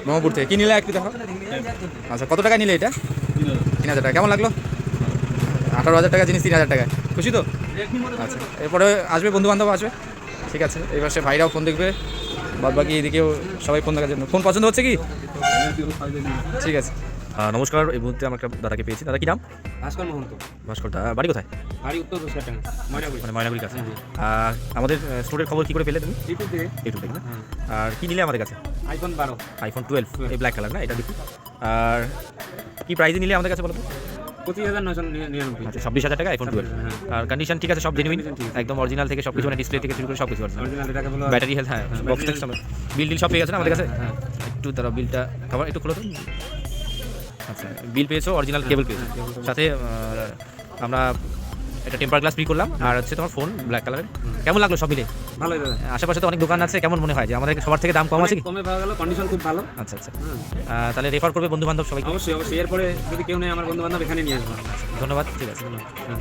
ব্রহ্মপুর থেকে কি নিলে একটু দেখো। আচ্ছা, কত টাকা নিলে এটা? 3000 টাকা। কেমন লাগলো? 18,000 টাকা জিনিস 3000 টাকায়, খুশি তো? আচ্ছা, এরপরে আসবে বন্ধু বান্ধব আসবে, ঠিক আছে। এবার সে ভাইরাও ফোন দেখবে, বাদ বাকি এদিকেও সবাই ফোন দেখার জন্য। ফোন পছন্দ হচ্ছে কি? ঠিক আছে। নমস্কার, এই মুহূর্তে আমার একটা দাদাকে পেয়েছি। দাদা কি নাম? ভাস্কর মহন্ত। ভাস্কর দা, বাড়ি কোথায়? বাড়ি উত্তর ঘোষকাটাঙ্গা, ময়নাগুড়ি। মানে ময়নাগুড়ির কাছে। আমাদের স্টোরের খবর কি করে পেলে তুমি? ইউটিউব থেকে। ইউটিউব থেকে না? আর কি নিলে আমাদের কাছে? আইফোন 12। আইফোন 12, এই ব্ল্যাক কালার না, এটা দেখি। আর কি প্রাইসে নিলে আমাদের কাছে বলো তো? 25,999। আচ্ছা, 26,000 টাকা আইফোন 12। আর কন্ডিশন ঠিক আছে, সব জেনুইন, একদম অরিজিনাল থেকে সব কিছু, মানে ডিসপ্লে থেকে শুরু করে সব কিছু অরিজিনাল। অরিজিনাল এটাকে বলো। ব্যাটারি হেলথ, হ্যাঁ, বক্স থেকে সব বিল ডিল সব পেয়ে গেছে না আমাদের কাছে? হ্যাঁ। একটু তারা বিলটা খাবার একটু খোলো তো। আচ্ছা, বিল পেয়েছো, অরিজিনাল কেবল পেয়েছো, সাথে আমরা এটা টেম্পার গ্লাস ফ্রি করলাম। আর হচ্ছে তোমার ফোন ব্ল্যাক কালারের। কেমন লাগলো সব মিলে? ভালোই দাদা। আশেপাশে তো অনেক দোকান আছে, কেমন মনে হয় যে আমাদের সবার থেকে দাম কম আছে কি? কমে পাওয়া গেল, কন্ডিশন খুব ভালো। আচ্ছা আচ্ছা, তাহলে রেফার করবে বন্ধু বান্ধব সবাই? অবশ্যই অবশ্যই, এরপরে যদি কেউ নেই আমার বন্ধু বান্ধব এখানে নিয়ে আসবো। ধন্যবাদ, ঠিক আছে। হ্যাঁ।